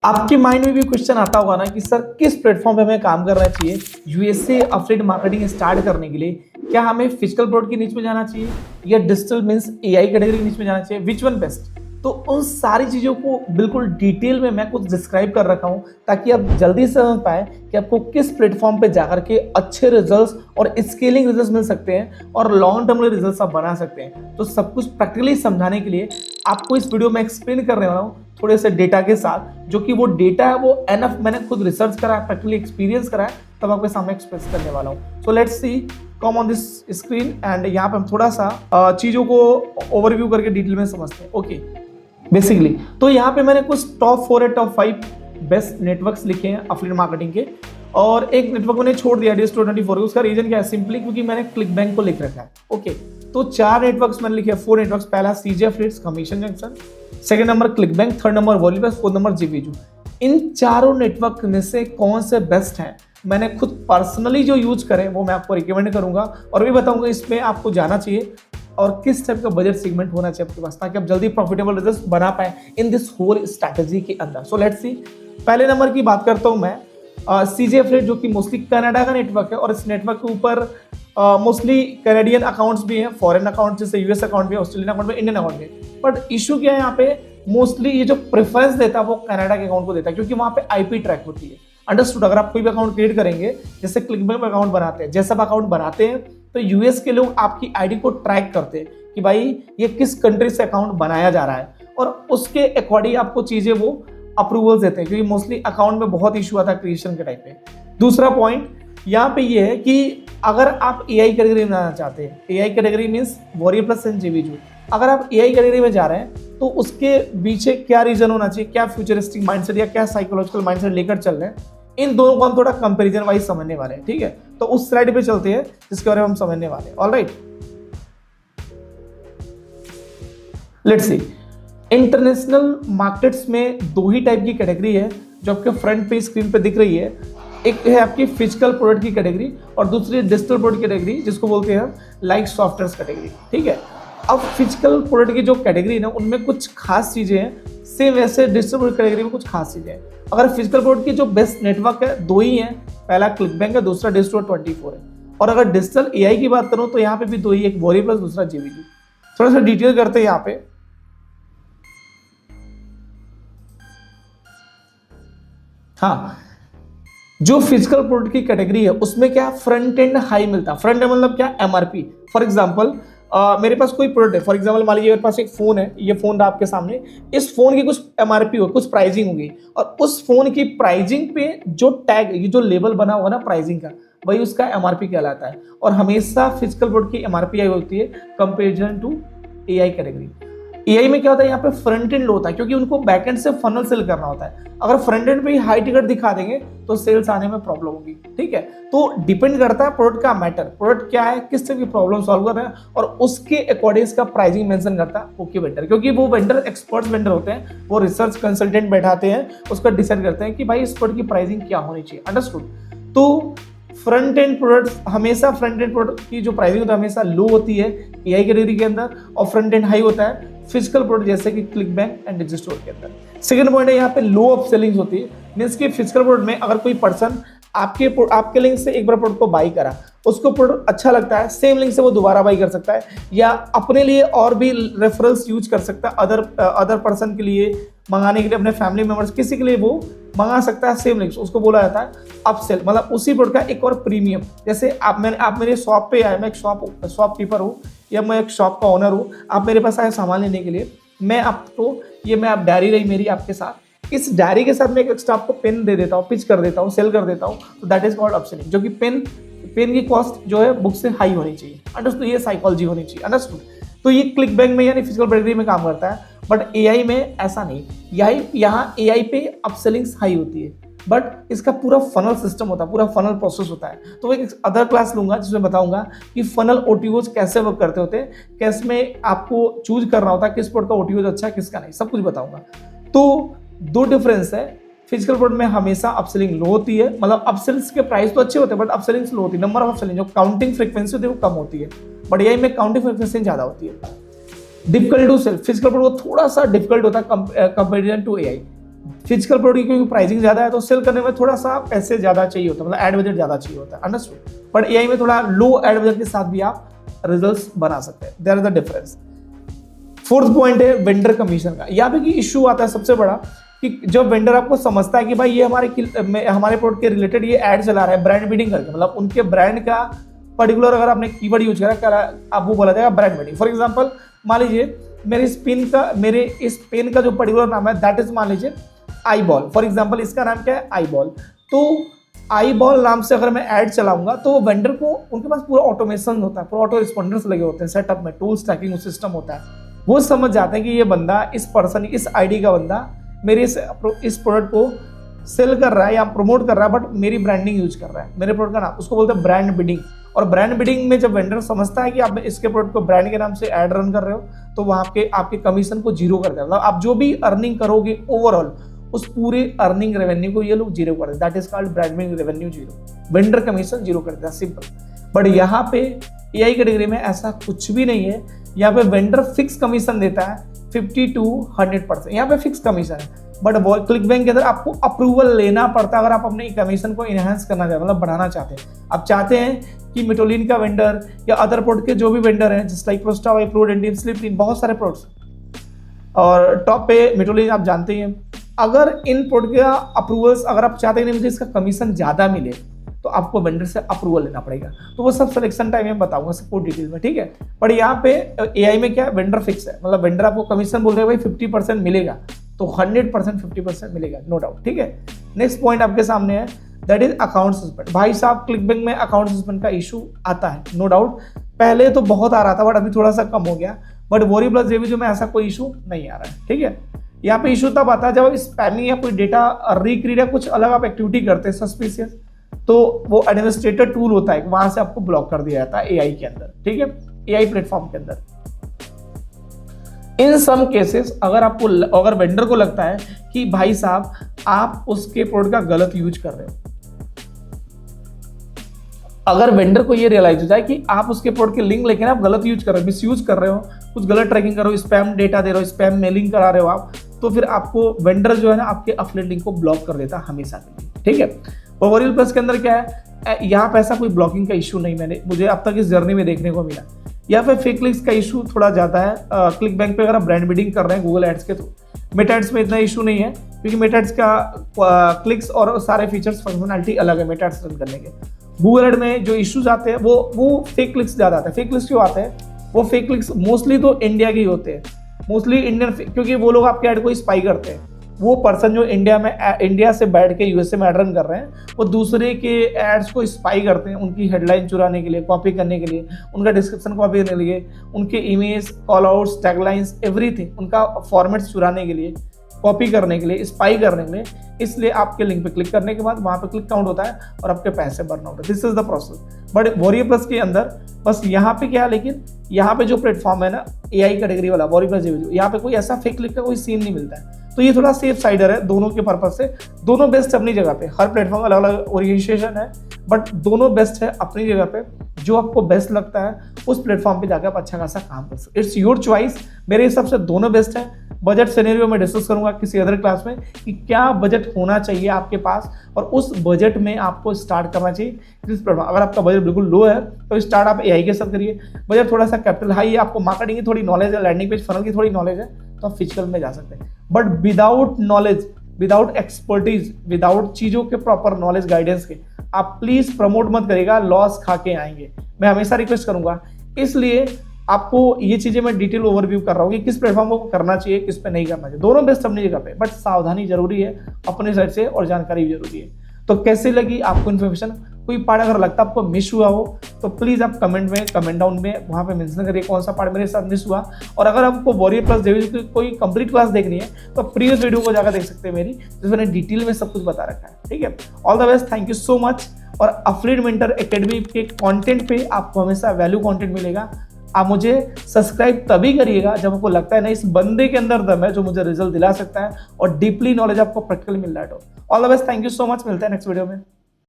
आपके माइंड में भी क्वेश्चन आता होगा ना कि सर किस प्लेटफॉर्म पे हमें काम करना चाहिए यूएसए अफिलिएट मार्केटिंग स्टार्ट करने के लिए। क्या हमें फिजिकल प्रोडक्ट की नीच में जाना चाहिए या डिजिटल मींस एआई कैटेगरी के नीच में जाना चाहिए, विच वन बेस्ट। तो उन सारी चीज़ों को बिल्कुल डिटेल में मैं कुछ डिस्क्राइब कर रखा हूँ ताकि आप जल्दी से समझ पाए कि आपको किस प्लेटफॉर्म पे जाकर के अच्छे रिजल्ट्स और स्केलिंग रिजल्ट्स मिल सकते हैं और लॉन्ग टर्म में रिजल्ट्स आप बना सकते हैं। तो सब कुछ प्रैक्टिकली समझाने के लिए आपको इस वीडियो में एक्सप्लेन करने वाला हूँ थोड़े से डेटा के साथ, जो कि वो डेटा है वो एनफ मैंने खुद रिसर्च करा है, प्रैक्टिकली एक्सपीरियंस करा है, तब आपके सामने एक्सप्रेस करने वाला हूँ। So let's see come on this screen and यहाँ पे हम थोड़ा सा चीज़ों को ओवरव्यू करके डिटेल में समझते हैं। ओके, बेसिकली तो यहाँ पे मैंने कुछ टॉप 4 या टॉप 5 बेस्ट नेटवर्क्स लिखे हैं अफिलिएट मार्केटिंग के, और एक नेटवर्क मैंने छोड़ दिया Digital24। उसका रीजन क्या है, सिंपली क्योंकि मैंने क्लिकबैंक को लिख रखा है। ओके, तो 4 नेटवर्क्स मैंने लिखे, 4 नेटवर्क्स। पहला CJ affiliates commission junction, second number clickbank, third number वॉलीप्लस, फोर्थ नंबर जीवीजू। इन चारों नेटवर्क में से कौन से बेस्ट हैं, मैंने खुद पर्सनली जो यूज करें वो मैं आपको रिकमेंड करूंगा और भी बताऊंगा इसमें आपको जाना चाहिए और किस टाइप का बजट सेगमेंट होना चाहिए आपके पास, ताकि आप जल्दी प्रॉफिटेबल रिजल्ट बना पाए इन दिस होल स्ट्रैटेजी के अंदर। सो लेट्स सी, पहले नंबर की बात करता हूं मैं सीजे अफिलिएट, जो कि मोस्टली कनाडा का नेटवर्क है और इस नेटवर्क के ऊपर मोस्टली कैनेडियन अकाउंट्स भी हैं, फॉरेन अकाउंट जैसे यूएस अकाउंट भी है, ऑस्ट्रेलियन अकाउंट भी, इंडियन अकाउंट भी। बट इशू क्या है यहाँ पे, मोस्टली ये जो प्रेफरेंस देता है वो कनाडा के अकाउंट को देता है क्योंकि वहाँ पे आईपी ट्रैक होती है। अंडरस्टूड। अगर आप कोई भी अकाउंट क्रिएट करेंगे, जैसे क्लिकबैंक में अकाउंट बनाते हैं, जैसा आप अकाउंट बनाते हैं तो यूएस के लोग आपकी आईडी को ट्रैक करते हैं कि भाई ये किस कंट्री से अकाउंट बनाया जा रहा है, और उसके अकॉर्डिंग आपको चीजें वो अप्रूवल देते हैं, क्योंकि मोस्टली अकाउंट में बहुत इशू आता है क्रिएशन के टाइम पे। दूसरा पॉइंट यहाँ पे ये है कि अगर आप एआई कैटेगरी में जाना चाहते हैं, एआई कैटेगरी मीन्स वॉरीप्लस एंड जीवीजू, अगर आप एआई कैटेगरी में जा रहे हैं तो उसके पीछे क्या रीजन होना चाहिए, क्या फ्यूचरिस्टिक माइंडसेट या क्या साइकोलॉजिकल माइंडसेट लेकर चल रहे हैं, इन दोनों को हम थोड़ा कंपैरिजन वाइज समझने वाले हैं। ठीक है, तो उस स्लाइड पे चलते हैं जिसके बारे में हम समझने वाले हैं। Alright, let's see. International markets में दो ही टाइप की कैटेगरी है जो आपके फ्रंट पे स्क्रीन पे दिख रही है। एक है आपकी फिजिकल प्रोडक्ट की कैटेगरी और दूसरी डिजिटल प्रोडक्ट की कैटेगरी, जिसको बोलते हैं लाइक सॉफ्टवेयर कैटेगरी। ठीक है, अब फिजिकल प्रोडक्ट की जो कैटेगरी है ना, उनमें कुछ खास चीजें हैं, सेम वैसे डिजिटल प्रोडक्ट कैटेगरी में कुछ खास चीजें हैं। अगर फिजिकल प्रोडक्ट की जो बेस्ट नेटवर्क है दो ही है, पहला क्लिकबैंक है, दूसरा Digital24 है। और अगर डिजिटल एआई की बात करूं तो यहाँ पे भी दो ही, एक वॉरीप्लस, दूसरा जीवीजू। थोड़ा सा डिटेल करते हैं यहाँ पे। हाँ, जो फिजिकल प्रोडक्ट की कैटेगरी है उसमें क्या फ्रंट एंड हाई मिलता है। फ्रंट एंड मतलब क्या, एमआरपी। फॉर एग्जांपल मेरे पास कोई प्रोडक्ट है, फॉर एग्जांपल मान लीजिए मेरे पास एक फोन है, ये फोन आपके सामने, इस फोन की कुछ एमआरपी हो, कुछ प्राइसिंग होगी, और उस फोन की प्राइसिंग पे जो टैग, ये जो लेबल बना होगा ना प्राइसिंग का, वही उसका एमआरपी कहलाता है। और हमेशा फिजिकल प्रोडक्ट की एमआरपी आई होती है comparison to AI category. AI में क्या होता है, यहाँ पे फ्रंट एंड लो होता है क्योंकि उनको बैक एंड से फनल सेल करना होता है। अगर फ्रंट एंड पे ही हाई टिकट दिखा देंगे तो सेल्स आने में प्रॉब्लम होगी। ठीक है, तो डिपेंड करता है प्रोडक्ट का मैटर, प्रोडक्ट क्या है, किस तरह की प्रॉब्लम सॉल्व कर रहे हैं, और उसके अकॉर्डिंग इसका प्राइसिंग मेंशन करता है ओके वेंडर, क्योंकि वो वेंडर एक्सपर्ट वेंडर होते हैं, वो रिसर्च कंसल्टेंट बैठाते हैं, उसका डिसाइड करते हैं कि भाई इस प्रोडक्ट की प्राइसिंग क्या होनी चाहिए। अंडरस्टूड। तो फ्रंट एंड प्रोडक्ट्स हमेशा, फ्रंट एंड प्रोडक्ट की जो प्राइसिंग होता है हमेशा लो होती है एआई कैटेगरी के अंदर, और फ्रंट एंड हाई होता है फिजिकल प्रोडक्ट जैसे कि क्लिकबैंक एंड डिजिटल स्टोर के अंदर। सेकंड पॉइंट है यहाँ पे लो अप सेलिंग होती है, मींस कि फिजिकल प्रोडक्ट में अगर कोई पर्सन आपके लिंक से एक बार प्रोडक्ट को बाई करा, उसको प्रोडक्ट अच्छा लगता है, सेम लिंक से वो दोबारा बाई कर सकता है या अपने लिए और भी रेफरल्स यूज कर सकता है, अदर पर्सन के लिए मंगाने के लिए, अपने फैमिली मेंबर्स किसी के लिए वो मंगा सकता है सेम लिंक्स, उसको बोला जाता है अपसेल। मतलब उसी प्रोडक्ट का एक और प्रीमियम। जैसे आप मेरे शॉप पे आए, मैं एक शॉपकीपर हूँ या मैं एक शॉप का ओनर हूँ, आप मेरे पास आए सामान लेने के लिए, मैं आपको आप डायरी रही मेरी आपके साथ, इस डायरी के साथ मैं एक एक्स्ट्रा आपको पेन दे देता हूँ, पिच कर देता हूँ, सेल कर देता हूँ, तो दैट इज कॉल्ड अपसेलिंग, जो कि पेन की कॉस्ट जो है बुक से हाई होनी चाहिए। अंडरस्टूड, ये साइकोलॉजी होनी चाहिए। अंडरस्टूड। तो ये क्लिकबैंक में यानी फिजिकल कैटेगरी में काम करता है, बट एआई में ऐसा नहीं। यहाँ एआई पे अपसेलिंग्स हाई होती है, बट इसका पूरा फनल सिस्टम होता है, पूरा फनल प्रोसेस होता है। तो एक अदर क्लास लूंगा जिसमें बताऊंगा कि फनल ओटीओज कैसे वर्क करते होते हैं, कैसे में आपको चूज करना होता है किस प्रोडक्ट का ओटीओज अच्छा है किसका नहीं, सब कुछ बताऊंगा। तो दो डिफरेंस है, फिजिकल प्रोडक्ट में हमेशा अपसेलिंग लो होती है, मतलब अपसेल्स के प्राइस तो अच्छे होते हैं बट अपसेलिंग लो होती है, नंबर ऑफ अपसेलिंग जो काउंटिंग फ्रीक्वेंसी होती है वो कम होती है, बट एआई में काउंटिंग फ्रीक्वेंसी ज्यादा होती है। Difficult to sell, physical product थोड़ा सा डिफिकल्ट होता है comparison to AI. Physical product की क्योंकि प्राइसिंग ज्यादा है तो सेल करने में थोड़ा सा पैसे ज्यादा चाहिए होता है, मतलब एड बजट ज्यादा चाहिए होता है, अंडरस्टूड। बट एआई में थोड़ा लो एड बजट के साथ भी आप रिजल्ट्स बना सकते हैं, there is the difference. Fourth point है वेंडर कमीशन का। यहाँ पे की इश्यू आता है सबसे बड़ा कि जब वेंडर आपको समझता है कि भाई ये हमारे प्रोडक्ट के रिलेटेड ये एड चला रहा है ब्रांड बिल्डिंग करके, मतलब उनके ब्रांड का पर्टिकुलर अगर आपने कीवर्ड यूज करा आपको बोला जाएगा ब्रांड बिल्डिंग। फॉर एग्जांपल मान लीजिए मेरे इस पेन का जो पर्टिकुलर नाम है दैट इज मान लीजिए आई बॉल, फॉर एग्जांपल इसका नाम क्या है आई बॉल। तो आई बॉल नाम से अगर मैं ऐड चलाऊंगा तो वेंडर को उनके पास पूरा ऑटोमेशन होता है, पूरा ऑटो रिस्पॉन्डर्स लगे होते हैं सेटअप में, टूल्स ट्रैकिंग सिस्टम होता है, वो समझ जाते हैं कि ये बंदा इस आईडी का बंदा मेरे इस प्रोडक्ट को सेल कर रहा है या प्रमोट कर रहा है बट मेरी ब्रांडिंग यूज कर रहा है, मेरे प्रोडक्ट का नाम, उसको बोलते हैं ब्रांड बिल्डिंग। और ब्रांड बिल्डिंग में जब वेंडर समझता है कि आप इसके प्रोडक्ट को ब्रांड के नाम से ऐड रन कर रहे हो तो वहां आपके कमीशन को जीरो कर देगा, मतलब आप जो भी अर्निंग करोगे ओवरऑल उस पूरे अर्निंग रेवेन्यू को ये लोग जीरो कर देते, that is called branding revenue zero, vendor commission zero कर देता, सिंपल। बट यहाँ पे एआई कैटेगरी में ऐसा कुछ भी नहीं है, यहाँ पे वेंडर फिक्स कमीशन देता है 50 to 100%, यहाँ पे फिक्स कमीशन है। बट क्लिक बैंक के अंदर आपको अप्रूवल लेना पड़ता है अगर आप अपने कमीशन को इनहेंस करना चाहते हैं, मतलब बढ़ाना चाहते हैं। आप चाहते हैं कि मेटोलिन का वेंडर या अदर प्रोडक्ट के जो भी वेंडर हैं जस्ट लाइक प्रोस्टा, प्रोड, इंडियन स्लिप, बहुत सारे प्रोडक्ट्स और टॉप पे मेटोलिन आप जानते ही हैं, अगर इन प्रोडक्ट का अप्रूवल्स अगर आप चाहते हैं मुझे इसका कमीशन ज्यादा मिले तो आपको वेंडर से अप्रूवल लेना पड़ेगा। तो वो सब सिलेक्शन टाइम में बताऊंगा सबको डिटेल में, ठीक है। पर यहाँ पे एआई में क्या है, वेंडर फिक्स है, मतलब वेंडर आपको कमीशन बोल रहे हैं भाई 50% मिलेगा तो 100% 50% मिलेगा, नो डाउट, ठीक है। नेक्स्ट पॉइंट आपके सामने है दैट इज अकाउंट सस्पेंड। भाई साहब क्लिक बैंक में अकाउंट सस्पेंड का इशू आता है, नो डाउट, पहले तो बहुत आ रहा था बट अभी थोड़ा सा कम हो गया, बट वॉरी प्लस जेवीजो में ऐसा कोई इशू नहीं आ रहा है, ठीक है। यहाँ पे इशू तब आता है जब आप स्पैमिंग या कोई डेटा रिक्रिएट या कुछ अलग आप एक्टिविटी करते हैं सस्पिशियस, तो वो एडमिनिस्ट्रेटर टूल होता है वहां से आपको ब्लॉक कर दिया जाता है एआई के अंदर, ठीक है, एआई प्लेटफॉर्म के अंदर। इन सम केसेस अगर वेंडर को लगता है कि भाई साहब आप उसके प्रोडक्ट का गलत यूज कर रहे हो, अगर वेंडर को ये रियलाइज हो जाए कि आप उसके प्रोडक्ट के लिंक लेके आप गलत यूज कर रहे हो, मिसयूज कर रहे हो, कुछ गलत ट्रैकिंग कर रहे हो, स्पैम डेटा दे रहे हो, स्पैम मेलिंग करा रहे हो आप, तो फिर आपको वेंडर जो है ना आपके अफिलिएट लिंक को ब्लॉक कर देता हमेशा के लिए, ठीक है। वॉरियल प्लस के अंदर क्या है, यहाँ पे ऐसा कोई ब्लॉकिंग का इशू नहीं मुझे अब तक इस जर्नी में देखने को मिला। यहाँ पे फेक क्लिक्स का इशू थोड़ा ज्यादा है क्लिक बैंक पे अगर आप ब्रांड बिल्डिंग कर रहे हैं गूगल एड्स के थ्रू। मेटा एड्स में इतना इशू नहीं है क्योंकि मेटा एड्स का क्लिक्स और सारे फीचर्स फंक्शनलिटी अलग है मेटा एड्स रन करने के। गूगल एड में जो इश्यूज आते हैं वो फेक क्लिक्स ज्यादा आते हैं। फेक क्लिक्स क्यों आते हैं, वो फेक क्लिक्स मोस्टली तो इंडिया के ही होते हैं, मोस्टली इंडियन, क्योंकि वो लोग आपके ऐड को स्पाई करते हैं। वो पर्सन जो इंडिया से बैठ के यूएसए में एड रन कर रहे हैं वो दूसरे के एड्स को स्पाई करते हैं, उनकी हेडलाइन चुराने के लिए, कॉपी करने के लिए, उनका डिस्क्रिप्शन कॉपी करने के लिए, उनके image, call outs, taglines, everything, उनका फॉर्मेट्स चुराने के लिए, कॉपी करने के लिए, स्पाई करने के लिए। इसलिए आपके लिंक पे क्लिक करने के बाद वहां पे क्लिक काउंट होता है और आपके पैसे बर्न आउट है। This is the process. But warrior plus के अंदर बस यहाँ पे क्या है, लेकिन यहाँ पे जो प्लेटफॉर्म है ना एआई कैटेगरी वाला वॉरियर प्लस जेवीजो, यहाँ पे कोई ऐसा फेक क्लिक का कोई सीन नहीं मिलता है, तो ये थोड़ा सेफ साइडर है दोनों के पर्पज से। दोनों बेस्ट अपनी जगह पे, हर प्लेटफॉर्म अलग अलग ओरिएंटेशन है बट दोनों बेस्ट है अपनी जगह पे। जो आपको बेस्ट लगता है उस प्लेटफॉर्म पे जाकर आप अच्छा खासा काम कर सकते, इट्स योर चॉइस। मेरे हिसाब से दोनों बेस्ट है। बजट सिनेरियो में डिस्कस करूंगा किसी अदर क्लास में कि क्या बजट होना चाहिए आपके पास और उस बजट में आपको स्टार्ट करना चाहिए किस प्लेटफॉर्म। अगर आपका बजट बिल्कुल लो है तो स्टार्ट आप एआई के साथ करिए। बजट थोड़ा सा कैपिटल हाई है, आपको मार्केटिंग की थोड़ी नॉलेज है, लैंडिंग पेज फनल की थोड़ी नॉलेज है, तो आप फिजिकल में जा सकते हैं। But without knowledge, without expertise, without चीजों के प्रॉपर नॉलेज गाइडेंस के आप प्लीज प्रमोट मत करिएगा, लॉस खा के आएंगे। मैं हमेशा रिक्वेस्ट करूंगा, इसलिए आपको ये चीजें मैं डिटेल ओवरव्यू कर रहा हूँ कि किस प्लेटफॉर्म को करना चाहिए, किस पे नहीं करना चाहिए। दोनों बेस्ट अपनी जगह पे, बट सावधानी जरूरी है अपने साइड से और जानकारी भी जरूरी है। तो कैसे लगी आपको इन्फॉर्मेशन, कोई पार्ट अगर लगता है आपको मिस हुआ हो तो प्लीज आप कमेंट डाउन में वहां पे मेंशन करिए कौन सा पार्ट मेरे साथ मिस हुआ। और अगर आपको वॉरियर प्लस जेवीजो की कोई कंप्लीट क्लास देखनी है तो प्रीवियस वीडियो को जाकर देख सकते हैं मेरी, जिसमें मैंने डिटेल में सब कुछ बता रखा है, ठीक है। All the best, thank you so much. और अफिलिएट मेंटर एकेडमी के कंटेंट पे आपको हमेशा वैल्यू कंटेंट मिलेगा। आप मुझे सब्सक्राइब तभी करिएगा जब आपको लगता है ना इस बंदे के अंदर दम है जो मुझे रिजल्ट दिला सकता है और डीपली नॉलेज आपको प्रैक्टिकली मिल रहा है। All the best, thank you so much, मिलते हैं नेक्स्ट वीडियो में।